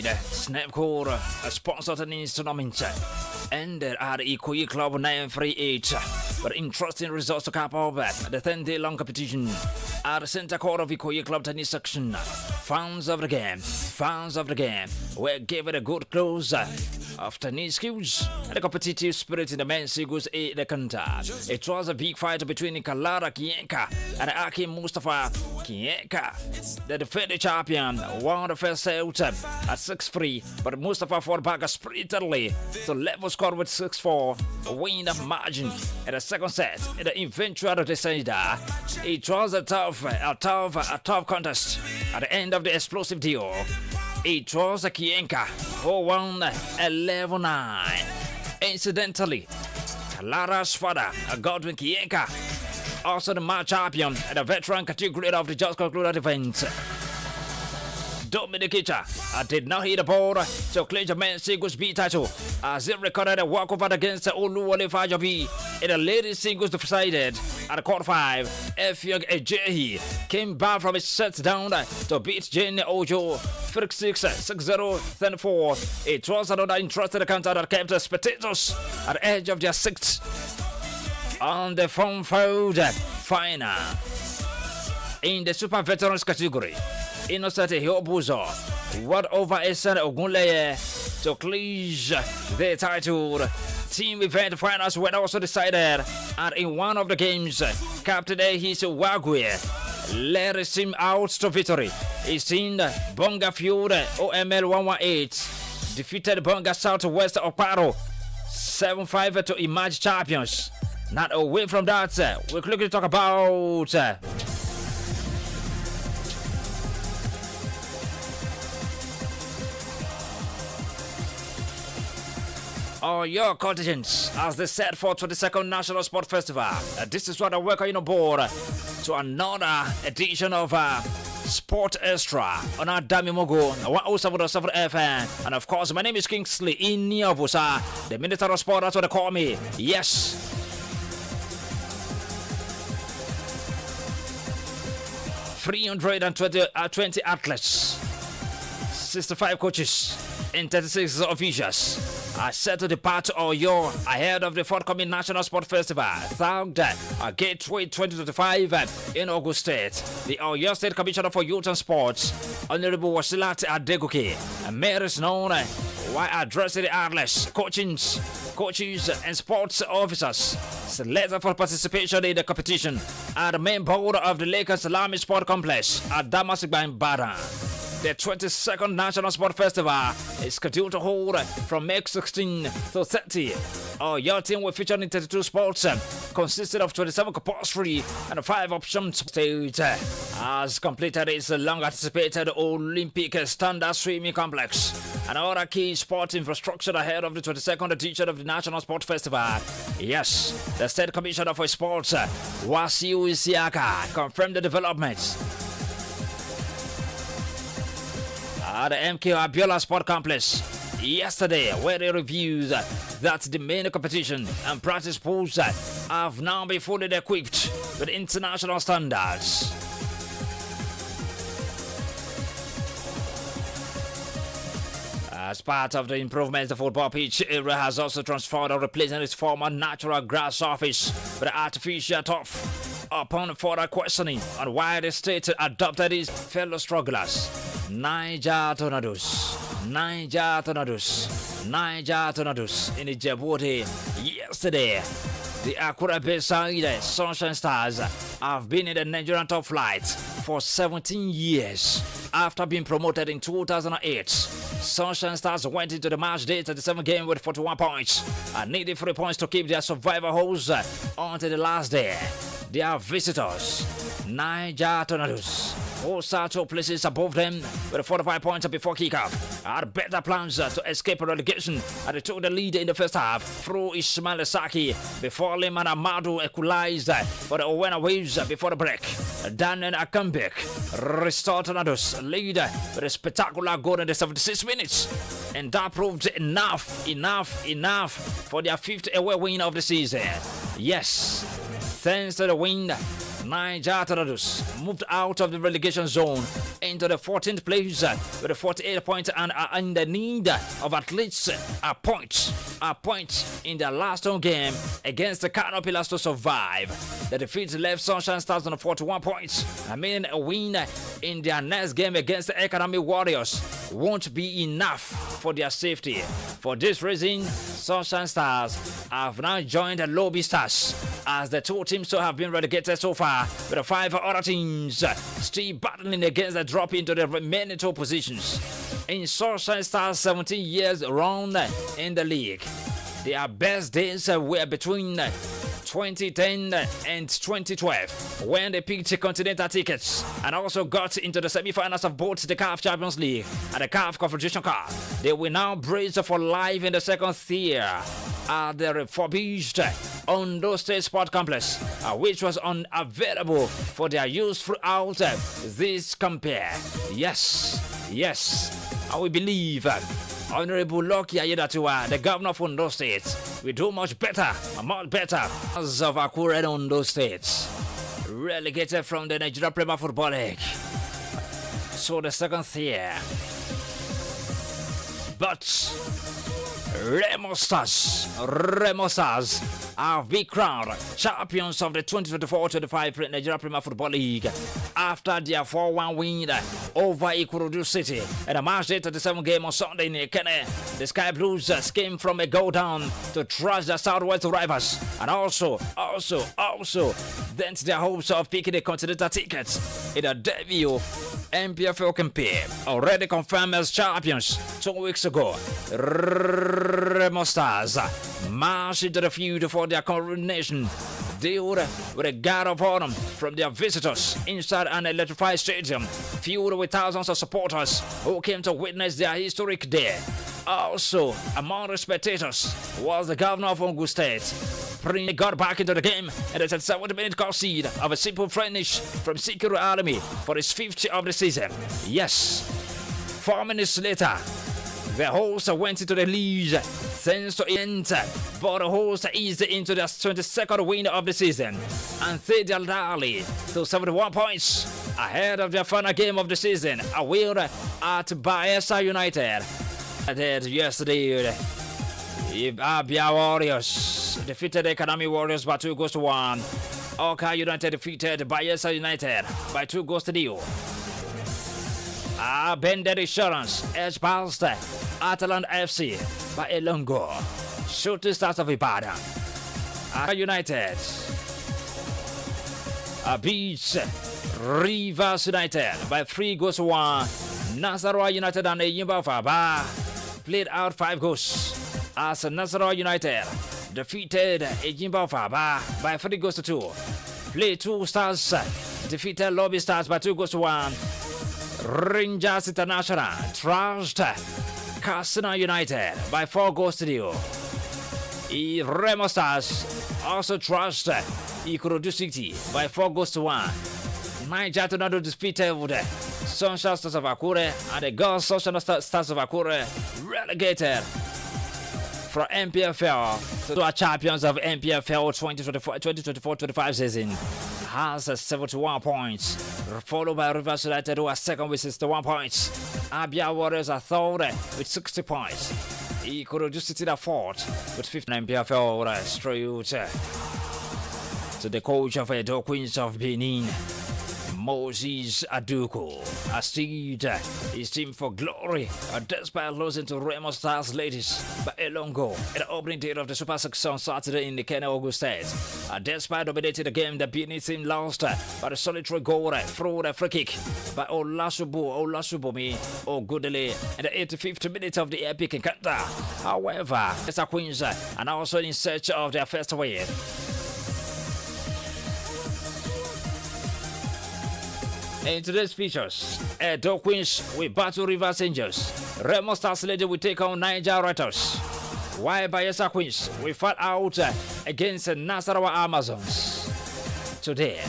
Snapcore, a sponsor of the tournament, ended at Ikoyi Club 938. But interesting results to cap off the 10-day long competition at the center court of Ikoyi Club tennis section. Fans of the game, we gave it a good close of tennis skills and the competitive spirit in the men's singles A the contest. It was a big fight between Kalara Kienka and Aki Mustafa Kienka. The defending champion won the first set at 6-3, but Mustafa fought back spiritedly to level score with 6-4, win the margin in the second set. In the eventual decider, it was a tough contest at the end of the explosive deal. It was a Kienka who won 11-9. Incidentally, Lara's father, Godwin Kienka, also the match champion and the veteran category of the just concluded event. Dominic Kitcher did not hit the ball to clinch the men's singles B title as he recorded a walkover against Olu Alo in the ladies singles decided at quarter 5. Effiong Ejehi came back from his set down to beat Jane Ojo 6-0, 10-4. It was another interesting counter that kept the spectators at the edge of their seats on the phone fold final. In the super veterans category, Innocent Hiobuzo won over Esen Ogunleye to clinch the title. Team event finals were also decided, and in one of the games, Captain Ehis Wagwe led his team out to victory. His team, Bonga Field OML 118, defeated Bonga Southwest Oparo 7-5 to emerge champions. Not away from that, we're looking to talk about your contingents as they set for 22nd National Sport Festival. This is what I welcome you on board to another edition of Sport Extra on Adamimogo 107.7 FM. And of course, my name is Kingsley Iniovusa, the Minister of Sport. That's what they call me. Yes. 320 athletes, 65 coaches, and 36 officials are set to depart Oyo ahead of the forthcoming National Sport Festival, Thugged Gateway 2025 in August State. The Oyo State Commissioner for Youth and Sports, Honorable Wasilat Adegoke, made us known while addressing the athletes, coaches, and sports officers selected for participation in the competition at the main board of the Lakers Salami Sport Complex at Damasigba in Badan. The 22nd National Sport Festival is scheduled to hold from May 16 to 30. Your team will feature in 32 sports, consisting of 27 compulsory and 5 options. State has completed its long-anticipated Olympic Standard Swimming Complex and other key sports infrastructure ahead of the 22nd edition of the National Sport Festival. Yes, the State Commissioner for Sports, Wasiu Isiaka, confirmed the developments at the MK Abiola Sport Complex yesterday, where they reviewed that the main competition and practice pools have now been fully equipped with international standards. As part of the improvements, the football pitch area has also transferred or replacing its former natural grass surface with artificial turf. Upon further questioning on why the state adopted its fellow strugglers, Niger Tornadoes in Djibouti yesterday. The Akura Bayside Sunshine Stars have been in the Nigerian top flight for 17 years. After being promoted in 2008, Sunshine Stars went into the match day 37 game with 41 points and needed 3 points to keep their survival hopes until the last day. They are visitors, Niger Tornadoes, who sat 2 places above them with 45 points before kickoff. Had better plans to escape relegation, and they took the lead in the first half through Ismail Saki before Liman Amadu equalized for the Owena Waves before the break. Daniel Akambek restored Tornadoes lead with a spectacular goal in the 76 minutes, and that proved enough for their 5th away win of the season. Yes, thanks to the win, Niger Tornadoes moved out of the relegation zone into the 14th place with a 48 points and are in the need of at least a point in their last home game against the Kano Pillars to survive. The defeat left Sunshine Stars on 41 points. Meaning a win in their next game against the Academy Warriors won't be enough for their safety. For this reason, Sunshine Stars have now joined the Lobby Stars as the two teams to have been relegated so far, with the 5 other teams still battling against the drop into the remaining 2 positions. In Sunshine Stars' 17 years run in the league, their best days were between 2010 and 2012 when they picked continental tickets and also got into the semi-finals of both the CAF Champions League and the CAF Confederation Cup. They will now brace for life in the second tier at the refurbished Ondo State Sport Complex, which was unavailable for their use throughout this campaign. Yes, I will believe Honorable Lucky Ayedatua, the governor of Ondo State, will do much better as of Akure Ondo State, relegated from the Nigeria Premier Football League. So the second tier. But Remo Stars have been crowned champions of the 2024-25 Nigeria Premier Football League after their 4-1 win over Ikorodu City and a match day 37 game on Sunday in Ekene. The Sky Blues came from a goal down to trash the Southwest rivals and also dent their hopes of picking a continental ticket in a debut MPFL campaign, already confirmed as champions 2 weeks ago. Remo Stars marched into the field for their coronation, dealt with a guard of honor from their visitors inside an electrified stadium filled with thousands of supporters who came to witness their historic day. Also, among the spectators was the governor of Ogun State. Prince got back into the game and it's a 70-minute concede of a simple finish from Sikiru Army for his 50th of the season. Yes, 4 minutes later, the host went into the lead thanks to it, but the host eased into their 22nd win of the season and take their rally to 71 points ahead of their final game of the season, a win at Bayelsa United. Yesterday, Abia Warriors defeated the Academy Warriors by 2-1. Oka United defeated Bayelsa United by 2-0. Bended Insurance edge past Atalant FC by Elongo. Shooting Stars of Ibadan. United beats Rivers United by 3-1. Nasarawa United and Eyimba Faba played out 5 goals as Nasarawa United defeated Eyimba Faba by 3-2. Play 2 Stars defeated Lobby Stars by 2-1. Rangers International trashed Katsina United by 4-0. Remo Stars also trashed Ikorodu City by 4-1. Niger Tornadoes defeated Sunshine Stars of Akure and the Girls Sunshine Stars of Akure relegated from MPFL to our champions of MPFL 2024-25 season. Has 71 points, followed by Rivers United who are second with 61 points. Abia Warriors are third with 60 points. Ikorodu City are fourth with 59. MPFL straight to the coach of the Queens of Benin, Moses Aduko, achieved his team for glory despite losing to Remo Stars ladies by a long goal at the opening day of the Super 6 on Saturday in the Kenya Ogun State. Despite dominating the game, the Benin team lost by the solitary goal through the free kick by Olasubomi Ogudele in the 85th minute of the epic encounter. However, the Queens are also in search of their first win. In today's features, Edo Queens will battle Rivers Angels. Remo Stars Lady will take on Niger Rattles. While Bayelsa Queens will fight out against Nasarawa Amazons today.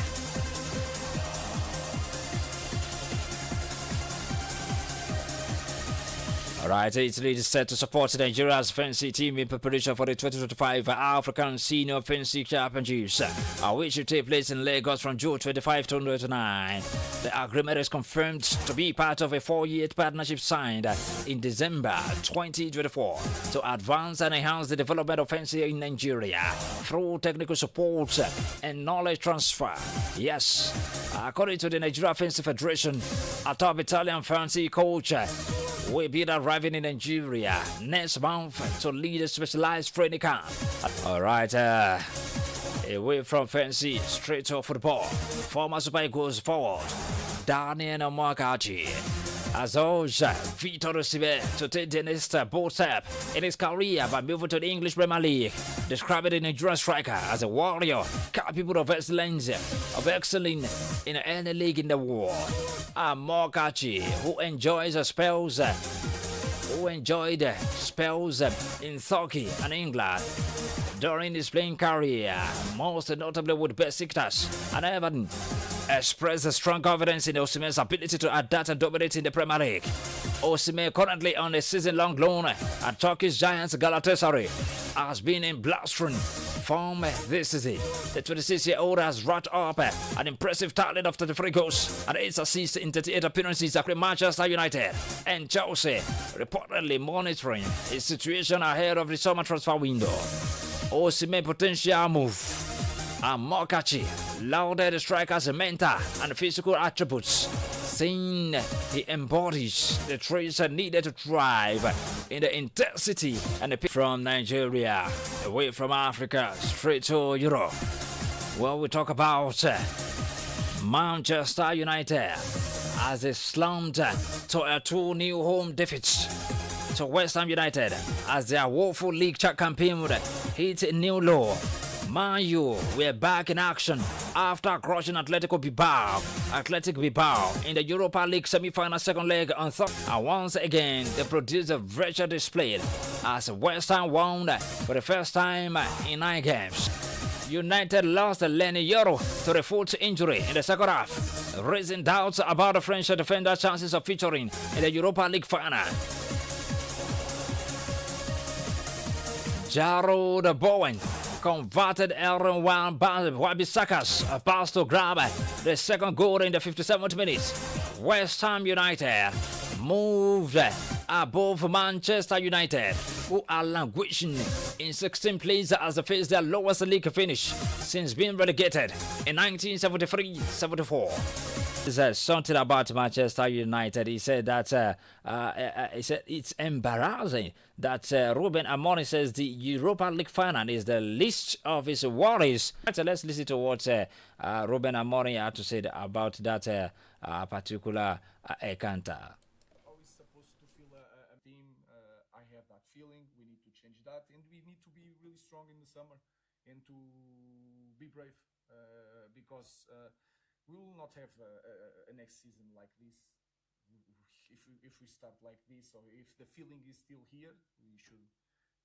All right, Italy is set to support Nigeria's fencing team in preparation for the 2025 African Senior Fencing Championships, which will take place in Lagos from June 25 to 29. The agreement is confirmed to be part of a 4-year partnership signed in December 2024 to advance and enhance the development of fencing in Nigeria through technical support and knowledge transfer. Yes, according to the Nigeria Fencing Federation, a top Italian fencing coach will be arriving in Nigeria next month to lead a specialized training camp. All right, away from fencing, straight to football. Former Super Eagles forward Daniel Mogaji has urged Victor Osimhen to take the next bold step in his career by moving to the English Premier League, describing the Nigerian striker as a warrior capable of excellence, of excelling in any league in the world. Mogaji, who enjoyed spells in Turkey and England during his playing career, most notably with Besiktas and Everton, expressed a strong confidence in Osimhen's ability to adapt and dominate in the Premier League. Osimhen, currently on a season-long loan at Turkish giants Galatasaray, has been in blustering form this season. The 26-year-old has racked up an impressive talent of 33 goals and 8 assists in 38 appearances across Manchester United and Chelsea, reportedly monitoring his situation ahead of the summer transfer window. Osimhen potential move. Mogaji lauded the striker's mental and physical attributes, saying he embodies the traits needed to thrive in the intensity and the from Nigeria, away from Africa, straight to Europe. Well, we talk about Manchester United as they slumped to a 2-0 home defeat to West Ham United as their woeful league campaign hit a new low. Man U were back in action after crushing Athletic Bilbao in the Europa League semi-final second leg on Thursday. And once again, they produced a wretched display as West Ham won for the first time in 9 games. United lost Lenny Yoro to the foot injury in the second half, raising doubts about the French defender's chances of featuring in the Europa League final. Jarrod Bowen converted Aaron Wan-Bissaka's pass to grab the second goal in the 57th minute. West Ham United moved above Manchester United, who are languishing in 16th place as they face their lowest league finish since being relegated in 1973-74. He said something about Manchester United. He said that it's embarrassing that Ruben Amorim says the Europa League final is the least of his worries. So let's listen to what Ruben Amorim had to say about that particular encounter. Always supposed to feel a team. I have that feeling. We need to change that, and we need to be really strong in the summer and to be brave because. We will not have a next season like this. If we start like this, or if the feeling is still here, we should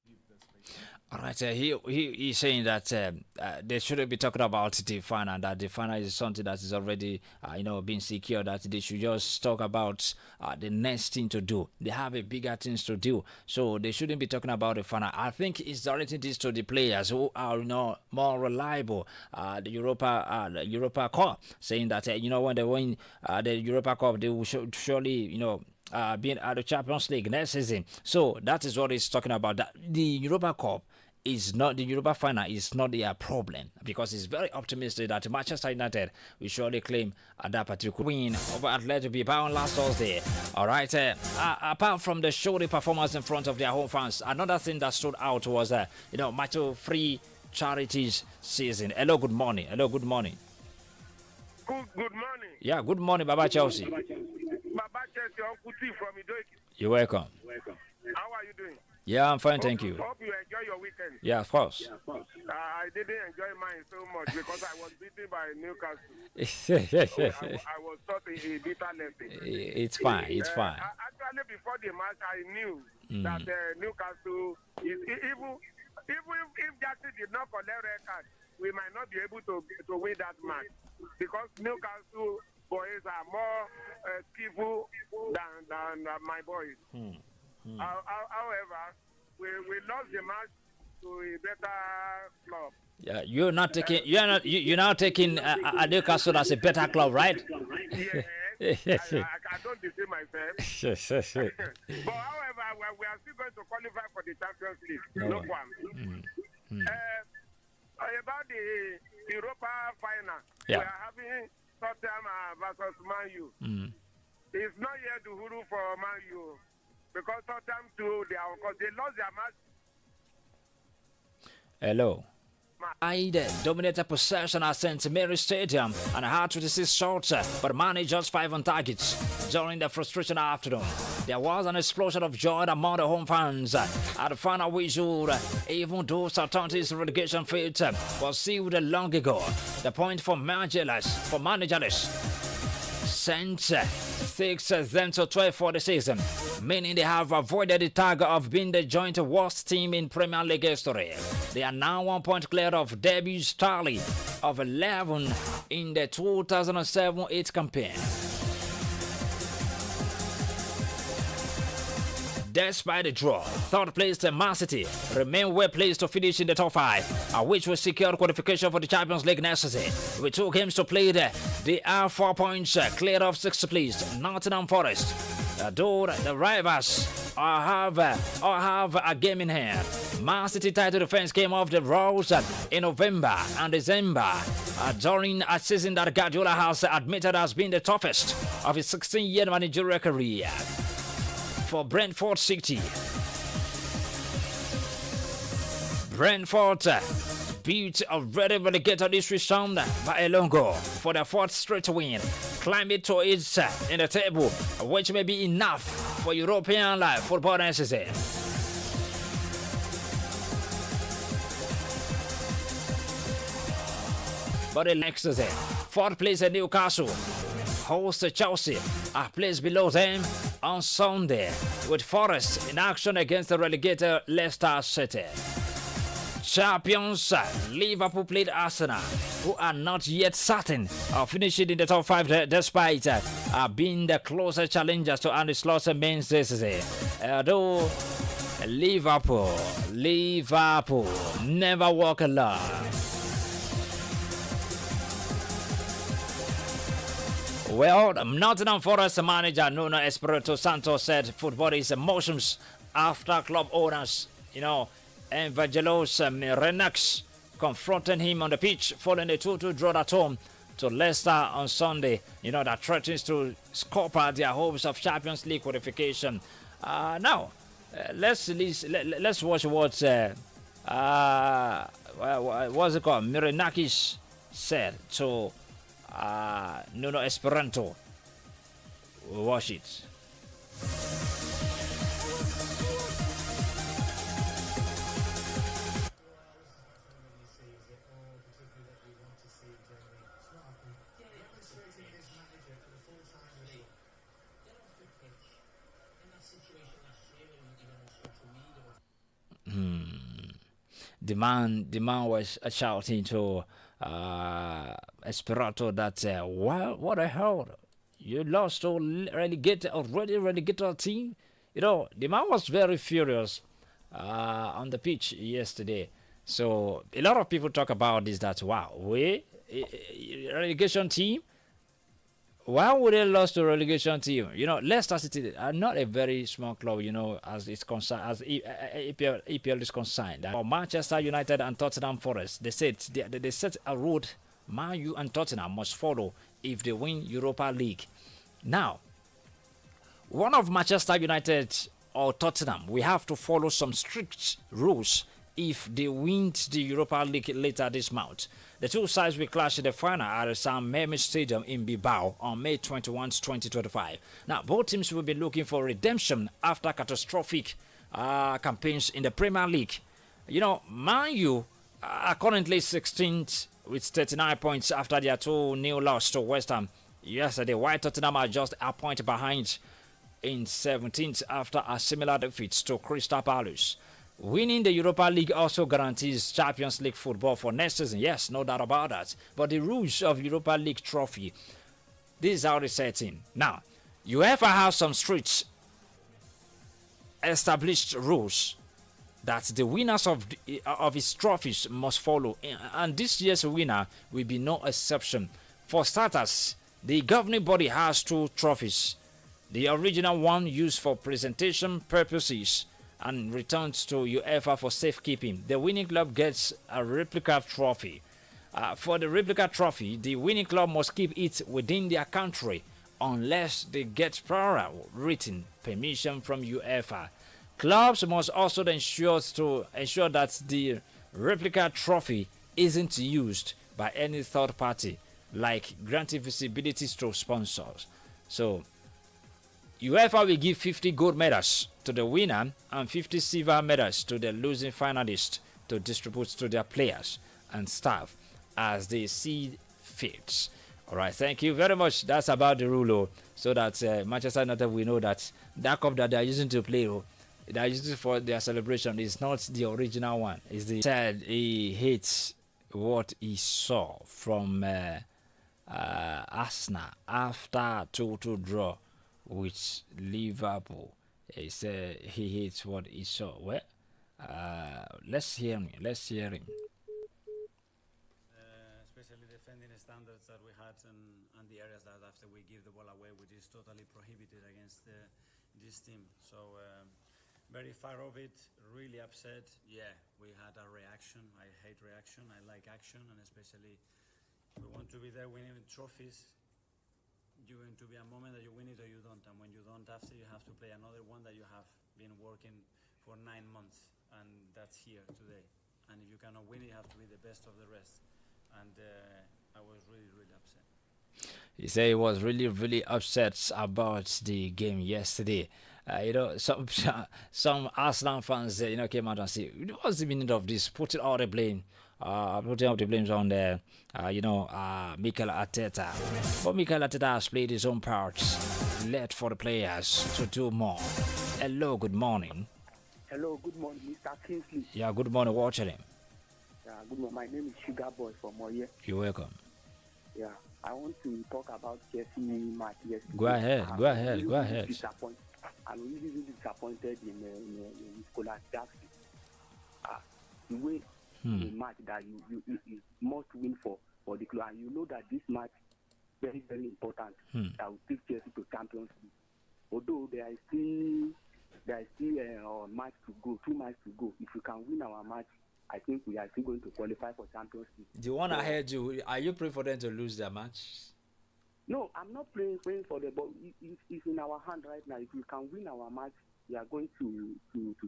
give the space. All right, he's saying that they shouldn't be talking about the final, that the final is something that is already, being secured, that they should just talk about the next thing to do. They have a bigger things to do, so they shouldn't be talking about the final. I think it's directing this to the players who are, more reliable. The Europa Cup, saying that, when they win the Europa Cup, they will surely, being at the Champions League next season. So that is what he's talking about. That the Europa Cup is not, the Europa final is not their problem, because he's very optimistic that Manchester United will surely claim that particular win over Athletic Bilbao last Thursday. All right, apart from the showy performance in front of their home fans, another thing that stood out was match-free charities season. Hello, good morning. Good morning. Yeah, good morning, Baba Chelsea. Baba Chelsea, Uncle T from Idoiki. You're welcome. How are you doing? Yeah, I'm fine, thank you. Hope you enjoy your weekend. Yeah, of course. I didn't enjoy mine so much because I was beaten by Newcastle. I was taught a bitter lesson. It's fine. Actually, before the match, I knew that Newcastle is even if Jackson did not collect red card, we might not be able to win that match because Newcastle boys are more skillful than my boys. However, we lost the match to a better club. Yeah, you're not taking Newcastle as a better club, right? Yes, I don't deceive myself. But however, we are still going to qualify for the Champions League. No one. About the Europa final, we are having Tottenham versus Man U. It's not yet the huru for Man U because Tottenham too, they lost their match. Hello. Dominated possession at St. Mary's Stadium and had 26 shots, but managed just 5 on targets. During the frustration afternoon, there was an explosion of joy among the home fans at the final whistle, even though Southampton's relegation fate was sealed long ago. The point for managers sent 6 them to 12 for the season, meaning they have avoided the target of being the joint worst team in Premier League history. They are now 1 point clear of debut tally of 11 in the 2007-8 campaign. Despite the draw, third place Man City remain well placed to finish in the top 5, which will secure qualification for the Champions League next season. With 2 games to play, they are 4 points clear of 6th place Nottingham Forest. Though the rivals all have a game in hand. Man City title defense came off the rolls in November and December during a season that Guardiola has admitted has been the toughest of his 16-year managerial career. For Brentford City, Brentford beat already relegated this round by a long goal for their 4th straight win, climbing to its in the table, which may be enough for European football next season. But the next season, 4th place at Newcastle hosts Chelsea, a place below them on Sunday, with Forest in action against the relegated Leicester City. Champions Liverpool played Arsenal, who are not yet certain of finishing in the top 5 despite being the closest challengers to Andy Slot's main season. Although Liverpool never walk alone. Well, Nottingham Forest manager Nuno Espirito Santo said football is emotions after club owners, Evangelos Renax confronting him on the pitch following a 2-2 draw at home to Leicester on Sunday, that threatens to scupper their hopes of Champions League qualification. Now, let's watch what what's it called? Miranakis said to Nuno Esperanto. We'll watch it. The man was shouting to Esperanto that what the hell, you lost to already relegated team. The man was very furious on the pitch yesterday. So a lot of people talk about this, that relegation team. Why would they lose to a relegation team? Leicester City are not a very small club, as it's concerned, as EPL is concerned. For Manchester United and Tottenham Forest, they set a road Man U and Tottenham must follow if they win Europa League. Now, one of Manchester United or Tottenham, we have to follow some strict rules if they win the Europa League later this month. The two sides will clash in the final at San Mamés Stadium in Bilbao on May 21, 2025. Now, both teams will be looking for redemption after catastrophic campaigns in the Premier League. Man U are currently 16th with 39 points after their 2-0 loss to West Ham yesterday, while Tottenham are just a point behind in 17th after a similar defeat to Crystal Palace. Winning the Europa League also guarantees Champions League football for next season. Yes, no doubt about that. But the rules of Europa League trophy, this is how they set in. Now, UEFA have some strict established rules that the winners of its trophies must follow, and this year's winner will be no exception. For starters, the governing body has 2 trophies. The original one used for presentation purposes and returned to UEFA for safekeeping. The winning club gets a replica trophy. For the replica trophy, the winning club must keep it within their country unless they get prior written permission from UEFA. Clubs must also ensure that the replica trophy isn't used by any third party, like granting visibility to sponsors. So, UEFA will give 50 gold medals to the winner and 50 silver medals to the losing finalist to distribute to their players and staff as they see fit. All right, thank you very much. That's about the rule, so that Manchester United will know that that cup that they are using to play, they are using for their celebration, is not the original one. Is the said he hates what he saw from Arsenal after 2-2 draw with Liverpool. He said he hates what he saw. Well, let's hear him. Especially defending standards that we had and the areas that after we give the ball away, which is totally prohibited against this team. So very far of it, really upset. Yeah, we had a reaction. I hate reaction. I like action, and especially we want to be there winning trophies. You're going to be a moment that you win it or you don't, and when you don't, after you have to play another one that you have been working for 9 months, and that's here today. And if you cannot win, you have to be the best of the rest. And I was really, really upset. He said he was really, really upset about the game yesterday. Some Arsenal fans, came out and said, "What's the meaning of this? Putting all the blame, putting all the blames on the, Mikel Arteta." But Mikel Arteta has played his own parts, led for the players to do more. Hello, good morning. Hello, good morning, Mr. Kingsley. Yeah, good morning. Watching him. Yeah, good morning. My name is Sugar Boy from Oye. You're welcome. Yeah, I want to talk about Chelsea match yesterday. Go ahead. I'm really, really disappointed in Nicolas Jackson. The way the match that you must win for the club, and you know that this match very, very important. That will take Chelsea to Champions League. Although there is still a match to go, 2 matches to go. If we can win our match, I think we are still going to qualify for Champions League. The one I heard you, are you praying for them to lose their match? No, I'm not praying for them, but it's in our hand right now. If we can win our match, we are going to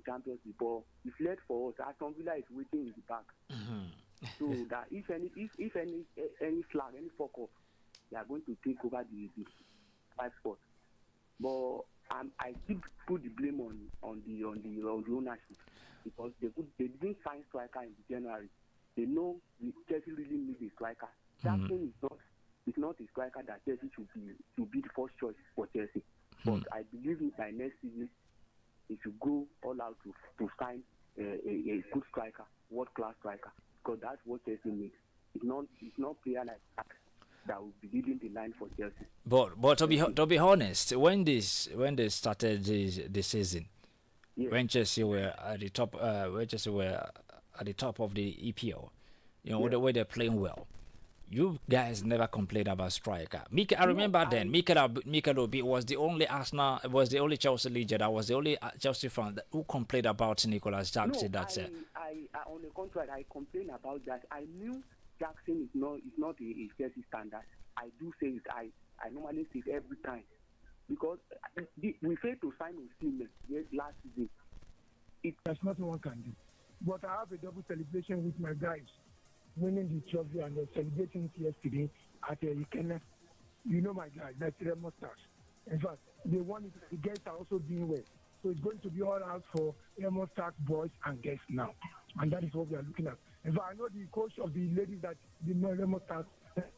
Champions League. But it's late for us. Aston Villa is waiting in the back. So that if any flag, any fuck off, they are going to take over the 5 spot. But I still put the blame on the ownership, because they didn't sign striker in January. They know Chelsea really needs a striker. Jackson is not a striker that Chelsea should be the first choice for Chelsea. But I believe by next season, they should go all out to sign a good striker, world-class striker, because that's what Chelsea needs. It's not player like that will be leading the line for Chelsea. But to be honest, when they started the season, yes, when Chelsea were at the top, of the EPL, the way they're playing well, you guys never complained about striker. I remember then Mikel Obi was the only Chelsea legend. I was the only Chelsea fan who complained about Nicolas Jackson. That's it. I on the contrary, I complain about that. I knew Jackson is not a Chelsea standard. I do say it. I normally say it every time, because we failed to sign Osimhen last season. There's nothing one can do. But I have a double celebration with my guys, winning the trophy and celebrating it yesterday at Ikene. You know my guys, that's Remo Stars. In fact, they won it. The guys are also doing well. So it's going to be all out for Remo Stars boys and girls now. And that is what we are looking at. In fact, I know the coach of the ladies that the Remo Stars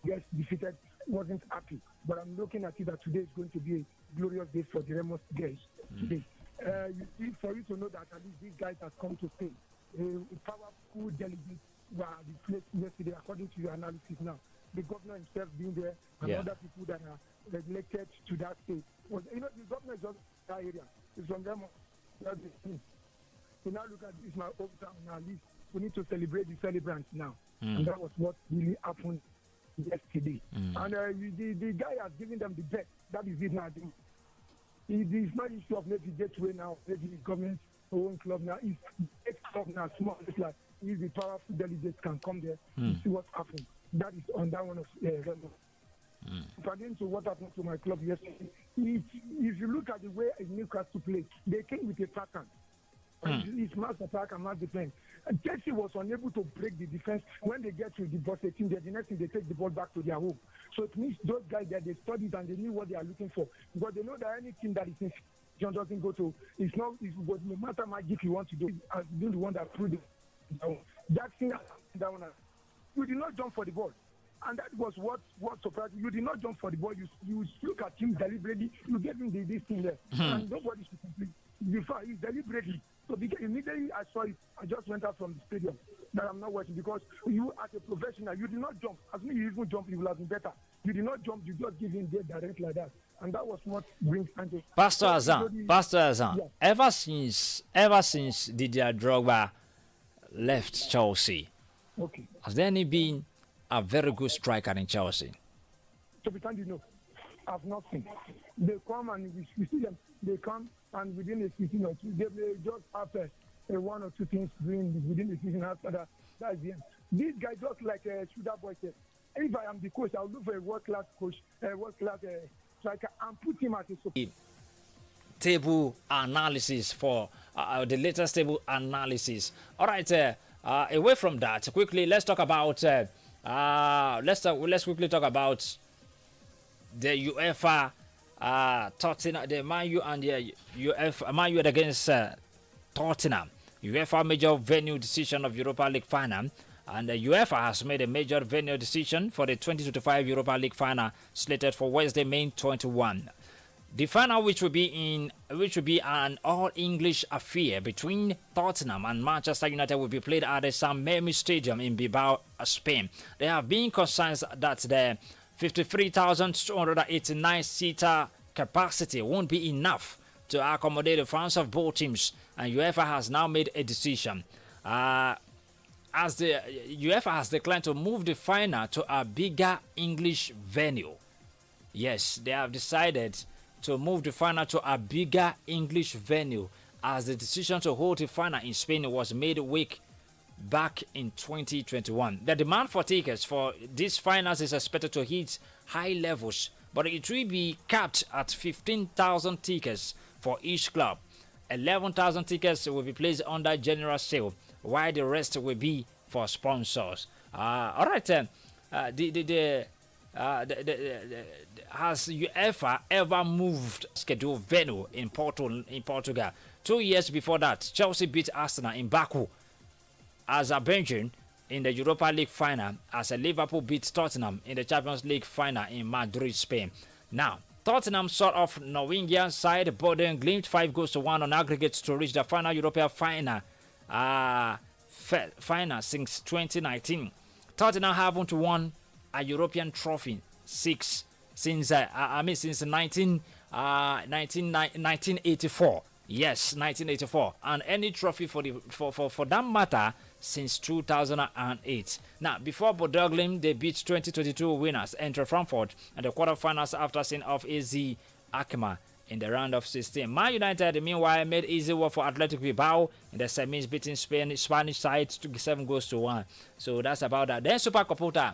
girls defeated wasn't happy. But I'm looking at it that today is going to be a glorious day for the Remo girls today. You see, for you to know that at least these guys have come to stay. A powerful delegate were replaced yesterday, according to your analysis now. The governor himself being there and other people that are related to that state. The governor is just that area. It's from them. That's the thing. So now look at this, my hometown now. At least we need to celebrate the celebrants now. And that was what really happened yesterday. And the guy has given them the best. That is it now. It's not issue of maybe gateway now, maybe government's own club now. It's big club now, small. It's like if the powerful delegates can come there to see what happened. That is on that one of According to what happened to my club yesterday, if you look at the way Newcastle played, they came with a pattern. It's mass attack and mass defense. And Chelsea was unable to break the defense. When they get to the box 18, the next thing they take the ball back to their home. So it means those guys that they studied and they knew what they are looking for. Because they know that any team that is in John doesn't go to, it's not, no matter magic you want to do, as being the one that proved it. Jackson, that one, you did not jump for the ball. And that was what surprised you. You did not jump for the ball. You look at him deliberately. You gave him this thing there. And nobody should complete. Before, he's deliberately. So immediately I saw it, I just went out from the stadium that I'm not watching because you as a professional, you did not jump. As me, you even jump, you will have been better. You did not jump, you just give him dead direct like that. And that was what brings Santos. Pastor Azan, yeah. ever since Didier Drogba left Chelsea, Okay. has there any been a very good striker in Chelsea? To be candid, no. I've not seen. They come and we see them. They come and within a season or two, they just after one or two things doing within the season after that. That's the end. These guys just like Shuda Boy said. If I am the coach, I'll look for a world-class coach, a world-class striker, and put him as a support. Table analysis for the latest table analysis. All right. Away from that, quickly let's talk about. Let's quickly talk about the UEFA. Tottenham, the Man U and the UEFA, Man U against Tottenham. UEFA major venue decision of Europa League final, and the UEFA has made a major venue decision for the 2025 Europa League final slated for Wednesday, May 21. The final, which will be an all-English affair between Tottenham and Manchester United, will be played at the San Mamés Stadium in Bilbao, Spain. There have been concerns that the 53,289-seater capacity won't be enough to accommodate the fans of both teams, and UEFA has now made a decision. As the UEFA has declined to move the final to a bigger English venue. Yes, they have decided to move the final to a bigger English venue, as the decision to hold the final in Spain was made back in 2021. The demand for tickets for these finals is expected to hit high levels, but it will be capped at 15,000 tickets for each club. 11,000 tickets will be placed under general sale, while the rest will be for sponsors. All right, has UEFA ever moved scheduled venue in Portugal? 2 years before that, Chelsea beat Arsenal in Baku as a Belgian in the Europa League final, as a Liverpool beat Tottenham in the Champions League final in Madrid, Spain. Now, Tottenham sort of Norwegian side Boden Glimt 5-1 on aggregate to reach the final European final since 2019. Tottenham haven't won a European trophy since 1984. Yes, 1984, and any trophy for that matter since 2008. Now, before Bodø/Glimt, they beat 2022 winners Eintracht Frankfurt in the quarterfinals after seeing off AZ Alkmaar in the round of 16. Man United, meanwhile, made easy work for Athletic Bilbao in the semis, beating Spanish side to 7-1. So that's about that. Then Super Computer